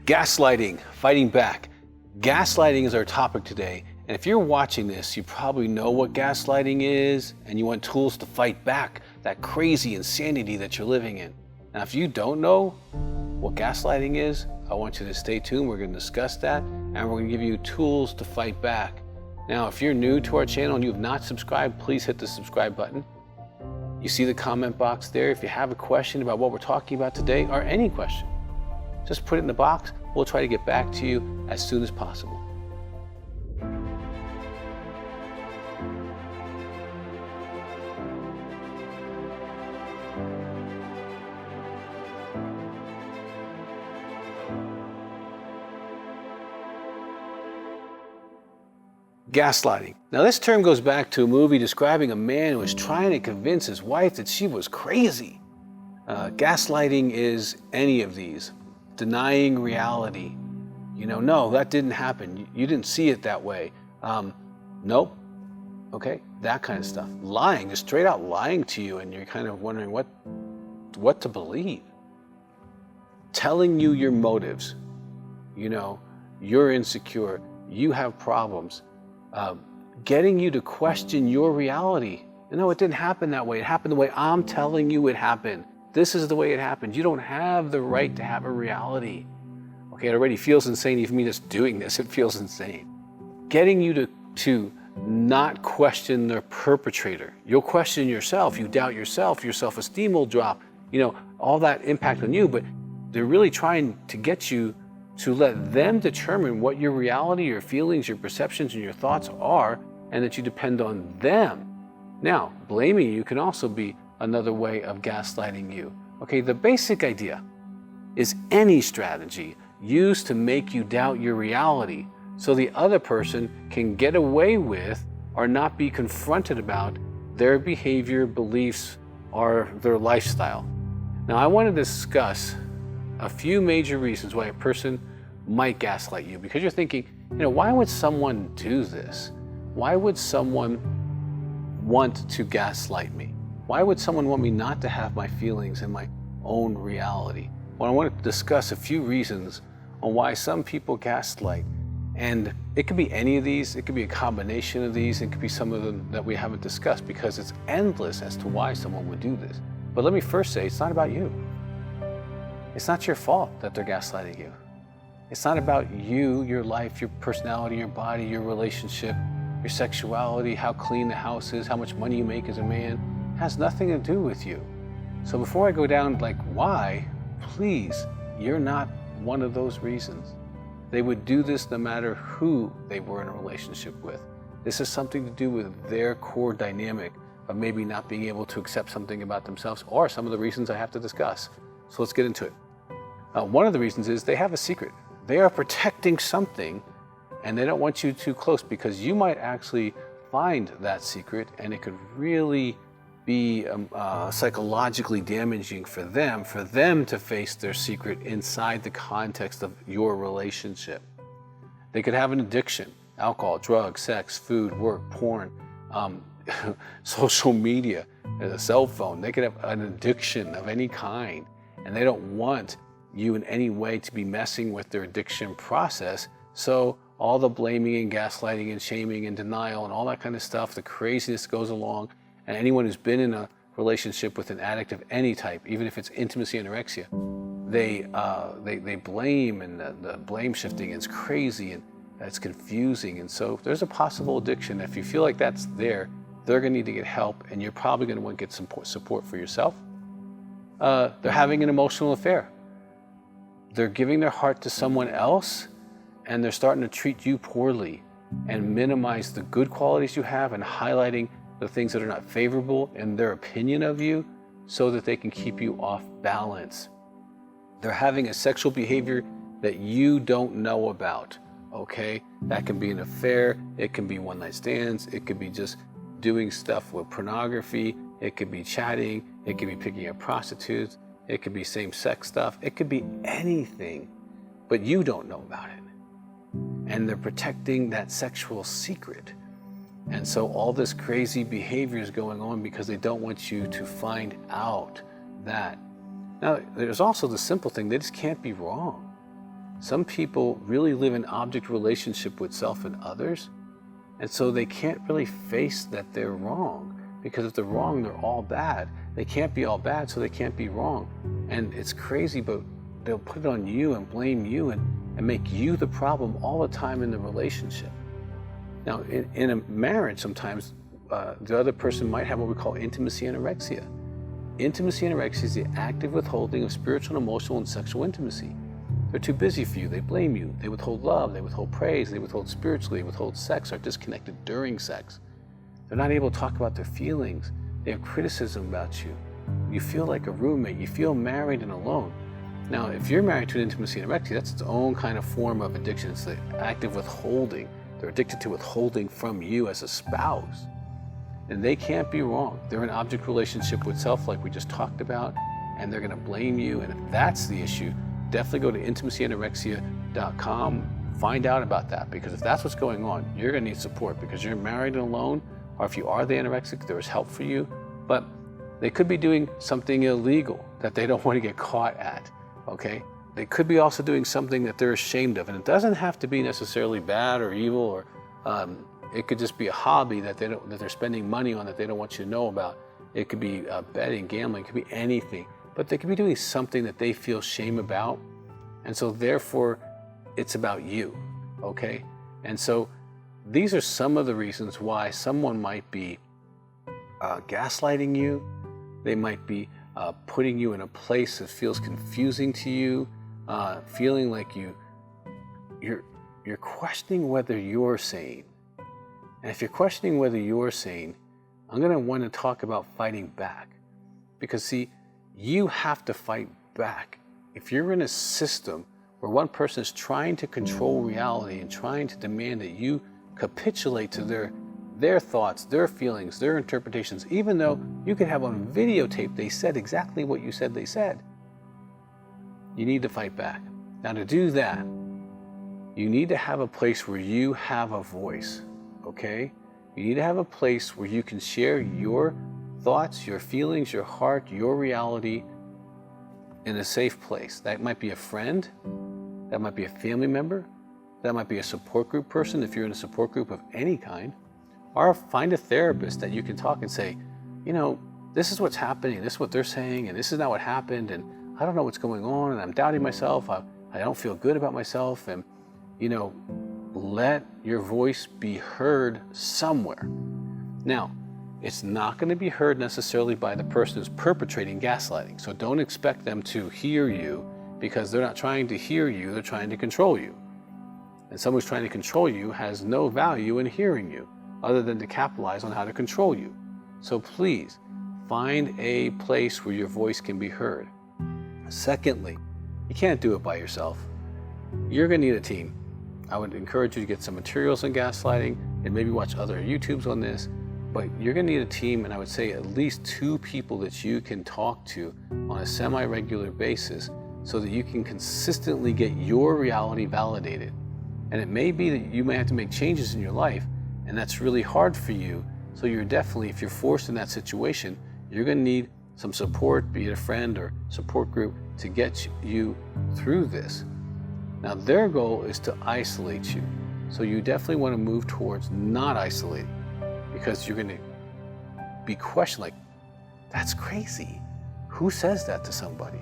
Gaslighting, fighting back. Gaslighting is our topic today. And if you're watching this, you probably know what gaslighting is and you want tools to fight back that crazy insanity that you're living in. Now, if you don't know what gaslighting is, I want you to stay tuned. We're going to discuss that and we're going to give you tools to fight back. Now, if you're new to our channel and you have not subscribed, please hit the subscribe button. You see the comment box there. If you have a question about what we're talking about today or any question, just put it in the box. We'll try to get back to you as soon as possible. Gaslighting. Now, this term goes back to a movie describing a man who was trying to convince his wife that she was crazy. Gaslighting is any of these. Denying reality. No, that didn't happen. You didn't see it that way. Nope. Okay, that kind of stuff. Lying, just straight out lying to you, and you're kind of wondering what to believe. Telling you your motives. You're insecure. You have problems. Getting you to question your reality. No, it didn't happen that way. It happened the way I'm telling you it happened. This is the way it happened. You don't have the right to have a reality. Okay, it already feels insane. Even me just doing this, it feels insane. Getting you to not question the perpetrator. You'll question yourself. You doubt yourself. Your self-esteem will drop. All that impact on you. But they're really trying to get you to let them determine what your reality, your feelings, your perceptions, and your thoughts are, and that you depend on them. Now, blaming you can also be another way of gaslighting you. Okay, the basic idea is any strategy used to make you doubt your reality so the other person can get away with or not be confronted about their behavior, beliefs, or their lifestyle. Now, I want to discuss a few major reasons why a person might gaslight you, because you're thinking, why would someone do this? Why would someone want to gaslight me? Why would someone want me not to have my feelings and my own reality? Well, I want to discuss a few reasons on why some people gaslight. And it could be any of these, it could be a combination of these, it could be some of them that we haven't discussed, because it's endless as to why someone would do this. But let me first say, it's not about you. It's not your fault that they're gaslighting you. It's not about you, your life, your personality, your body, your relationship, your sexuality, how clean the house is, how much money you make as a man. It has nothing to do with you. So before I go down why, please, you're not one of those reasons. They would do this no matter who they were in a relationship with. This has something to do with their core dynamic of maybe not being able to accept something about themselves, or some of the reasons I have to discuss. So let's get into it. One of the reasons is they have a secret. They are protecting something and they don't want you too close, because you might actually find that secret and it could really be psychologically damaging for them to face their secret inside the context of your relationship. They could have an addiction: alcohol, drugs, sex, food, work, porn, social media, a cell phone. They could have an addiction of any kind, and they don't want you in any way to be messing with their addiction process. So all the blaming and gaslighting and shaming and denial and all that kind of stuff, the craziness goes along. And anyone who's been in a relationship with an addict of any type, even if it's intimacy anorexia, they blame, and the blame shifting is crazy and it's confusing. And so if there's a possible addiction, if you feel like that's there, they're going to need to get help, and you're probably going to want to get some support for yourself. They're having an emotional affair. They're giving their heart to someone else, and they're starting to treat you poorly and minimize the good qualities you have and highlighting the things that are not favorable in their opinion of you so that they can keep you off balance. They're having a sexual behavior that you don't know about, okay? That can be an affair, it can be one-night stands, it could be just doing stuff with pornography, it could be chatting, it could be picking up prostitutes, it could be same-sex stuff, it could be anything, but you don't know about it. And they're protecting that sexual secret. And so all this crazy behavior is going on because they don't want you to find out that. Now, there's also the simple thing, they just can't be wrong. Some people really live in object relationship with self and others, and so they can't really face that they're wrong. Because if they're wrong, they're all bad. They can't be all bad, so they can't be wrong. And it's crazy, but they'll put it on you and blame you and make you the problem all the time in the relationship. Now, in a marriage, sometimes the other person might have what we call intimacy anorexia. Intimacy anorexia is the active withholding of spiritual, emotional, and sexual intimacy. They're too busy for you. They blame you. They withhold love. They withhold praise. They withhold spiritually. They withhold sex, are disconnected during sex. They're not able to talk about their feelings. They have criticism about you. You feel like a roommate. You feel married and alone. Now, if you're married to an intimacy anorexia, that's its own kind of form of addiction. It's the active withholding. They're addicted to withholding from you as a spouse. And they can't be wrong. They're in object relationship with self, like we just talked about, and they're going to blame you. And if that's the issue, definitely go to intimacyanorexia.com. Find out about that, because if that's what's going on, you're going to need support, because you're married and alone, or if you are the anorexic, there is help for you. But they could be doing something illegal that they don't want to get caught at, okay? They could be also doing something that they're ashamed of, and it doesn't have to be necessarily bad or evil, or it could just be a hobby that they're spending money on that they don't want you to know about. It could be betting, gambling, it could be anything. But they could be doing something that they feel shame about, and so therefore it's about you, okay? And so these are some of the reasons why someone might be gaslighting you. They might be putting you in a place that feels confusing to you, feeling like you're questioning whether you're sane. And if you're questioning whether you're sane, I'm going to want to talk about fighting back. Because see, you have to fight back. If you're in a system where one person is trying to control reality and trying to demand that you capitulate to their thoughts, their feelings, their interpretations, even though you could have on videotape they said exactly what you said they said, you need to fight back. Now, to do that, you need to have a place where you have a voice, okay? You need to have a place where you can share your thoughts, your feelings, your heart, your reality in a safe place. That might be a friend, that might be a family member, that might be a support group person if you're in a support group of any kind, or find a therapist that you can talk and say, you know, this is what's happening, this is what they're saying, and this is not what happened, and I don't know what's going on, and I'm doubting myself, I don't feel good about myself, and, you know, let your voice be heard somewhere. Now, it's not going to be heard necessarily by the person who's perpetrating gaslighting. So don't expect them to hear you, because they're not trying to hear you, they're trying to control you. And someone who's trying to control you has no value in hearing you, other than to capitalize on how to control you. So please, find a place where your voice can be heard. Secondly, you can't do it by yourself. You're going to need a team. I would encourage you to get some materials on gaslighting and maybe watch other YouTubes on this. But you're going to need a team, and I would say at least 2 people that you can talk to on a semi-regular basis so that you can consistently get your reality validated. And it may be that you may have to make changes in your life, and that's really hard for you. So you're definitely, if you're forced in that situation, you're going to need some support, be it a friend or support group, to get you through this. Now, their goal is to isolate you. So you definitely want to move towards not isolating, because you're going to be questioned like, that's crazy. Who says that to somebody?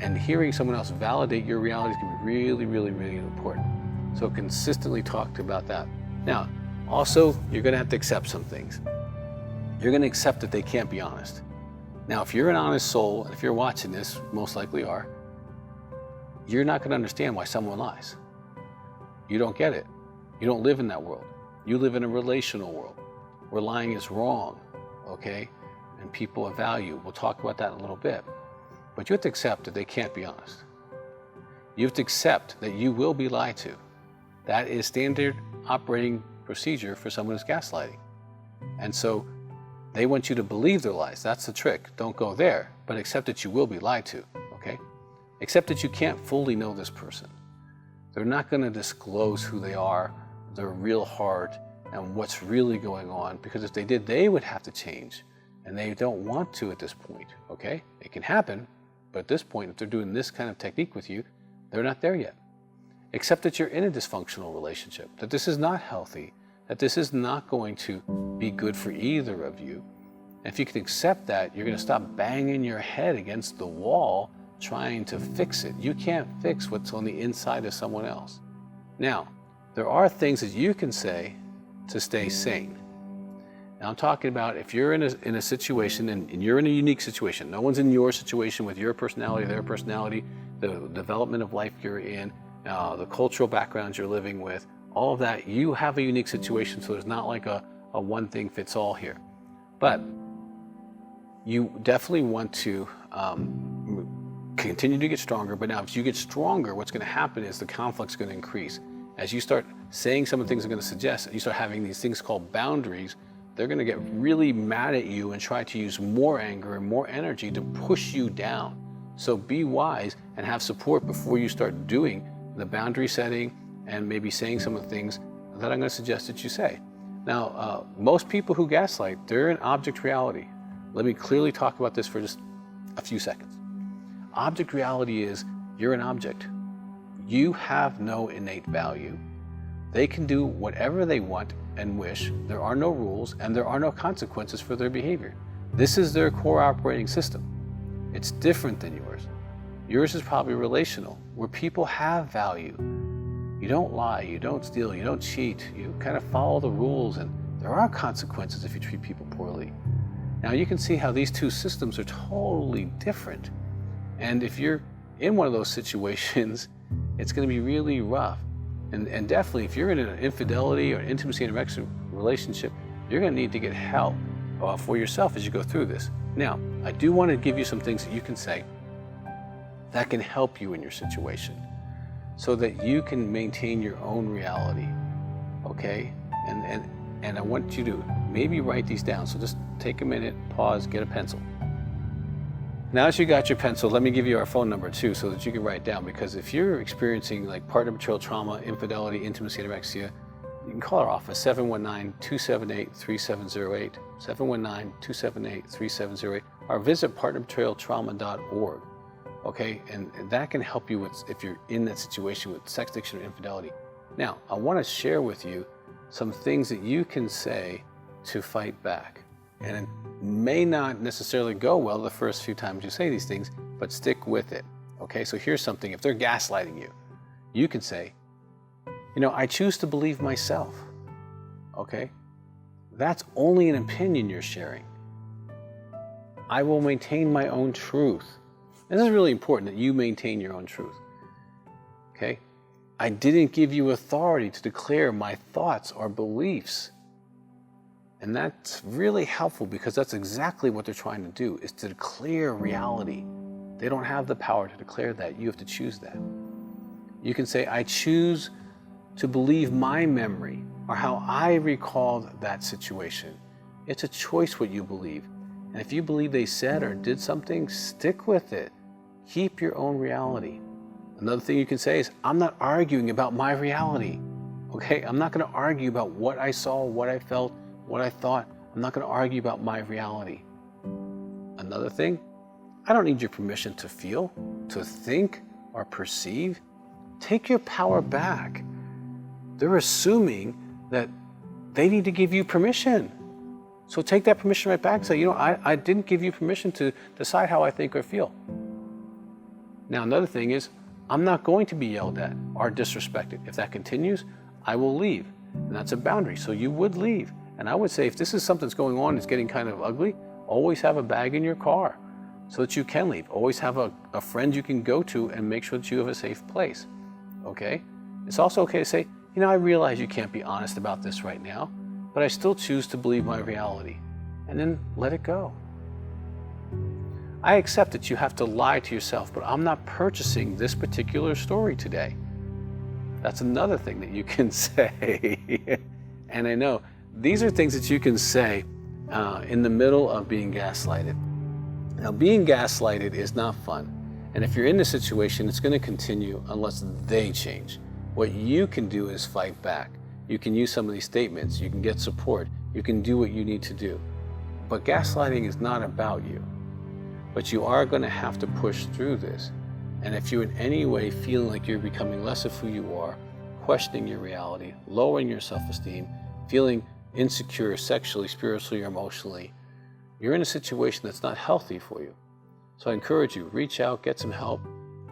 And hearing someone else validate your reality is going to be really, really, really important. So consistently talk about that. Now, also, you're going to have to accept some things. You're going to accept that they can't be honest. Now, if you're an honest soul, and if you're watching this, most likely are, you're not going to understand why someone lies. You don't get it. You don't live in that world. You live in a relational world where lying is wrong, okay? And people of value. We'll talk about that in a little bit. But you have to accept that they can't be honest. You have to accept that you will be lied to. That is standard operating procedure for someone who's gaslighting. And so they want you to believe their lies. That's the trick. Don't go there, but accept that you will be lied to, okay? Accept that you can't fully know this person. They're not going to disclose who they are, their real heart, and what's really going on, because if they did, they would have to change, and they don't want to at this point, okay? It can happen, but at this point, if they're doing this kind of technique with you, they're not there yet. Accept that you're in a dysfunctional relationship, that this is not healthy, that this is not going to be good for either of you. And if you can accept that, you're going to stop banging your head against the wall trying to fix it. You can't fix what's on the inside of someone else. Now, there are things that you can say to stay sane. Now, I'm talking about if you're in a situation, and you're in a unique situation, no one's in your situation with your personality, their personality, the development of life you're in, the cultural backgrounds you're living with, all of that, you have a unique situation, so there's not like a one thing fits all here. But you definitely want to continue to get stronger, but now if you get stronger, what's going to happen is the conflict's going to increase. As you start saying some of the things I'm going to suggest, and you start having these things called boundaries, they're going to get really mad at you and try to use more anger and more energy to push you down. So be wise and have support before you start doing the boundary setting and maybe saying some of the things that I'm going to suggest that you say. Now, most people who gaslight, they're in object reality. Let me clearly talk about this for just a few seconds. Object reality is you're an object. You have no innate value. They can do whatever they want and wish. There are no rules and there are no consequences for their behavior. This is their core operating system. It's different than yours. Yours is probably relational, where people have value. You don't lie, you don't steal, you don't cheat, you kind of follow the rules, and there are consequences if you treat people poorly. Now you can see how these two systems are totally different. And if you're in one of those situations, it's going to be really rough. And definitely, if you're in an infidelity or an intimacy and a relationship, you're going to need to get help for yourself as you go through this. Now, I do want to give you some things that you can say that can help you in your situation so that you can maintain your own reality, okay? And I want you to maybe write these down. So just take a minute, pause, get a pencil. Now that you got your pencil, let me give you our phone number too so that you can write down, because if you're experiencing like partner betrayal trauma, infidelity, intimacy, anorexia, you can call our office, 719-278-3708, 719-278-3708, or visit partnerbetrayaltrauma.org, okay? And that can help you with, if you're in that situation with sex addiction or infidelity. Now, I want to share with you some things that you can say to fight back. And it may not necessarily go well the first few times you say these things, but stick with it, okay? So here's something. If they're gaslighting you, you can say, I choose to believe myself, okay? That's only an opinion you're sharing. I will maintain my own truth. And this is really important that you maintain your own truth, okay? I didn't give you authority to declare my thoughts or beliefs. And that's really helpful because that's exactly what they're trying to do, is to declare reality. They don't have the power to declare that. You have to choose that. You can say, I choose to believe my memory or how I recalled that situation. It's a choice what you believe. And if you believe they said or did something, stick with it. Keep your own reality. Another thing you can say is, I'm not arguing about my reality. Okay? I'm not going to argue about what I saw, what I felt, what I thought. I'm not going to argue about my reality. Another thing, I don't need your permission to feel, to think, or perceive. Take your power back. They're assuming that they need to give you permission. So take that permission right back and say, I didn't give you permission to decide how I think or feel. Now, another thing is, I'm not going to be yelled at or disrespected. If that continues, I will leave. And that's a boundary. So you would leave. And I would say, if this is something that's going on, it's getting kind of ugly, always have a bag in your car so that you can leave. Always have a friend you can go to and make sure that you have a safe place, okay? It's also okay to say, I realize you can't be honest about this right now, but I still choose to believe my reality. And then let it go. I accept that you have to lie to yourself, but I'm not purchasing this particular story today. That's another thing that you can say. And I know, these are things that you can say in the middle of being gaslighted. Now, being gaslighted is not fun. And if you're in this situation, it's going to continue unless they change. What you can do is fight back. You can use some of these statements. You can get support. You can do what you need to do. But gaslighting is not about you. But you are going to have to push through this. And if you're in any way feeling like you're becoming less of who you are, questioning your reality, lowering your self-esteem, feeling insecure sexually, spiritually, or emotionally, you're in a situation that's not healthy for you. So I encourage you, reach out, get some help,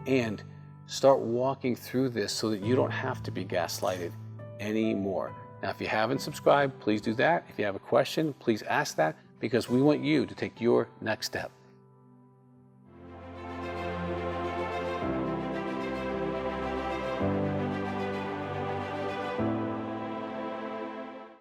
and start walking through this so that you don't have to be gaslighted anymore. Now, if you haven't subscribed, please do that. If you have a question, please ask that, because we want you to take your next step.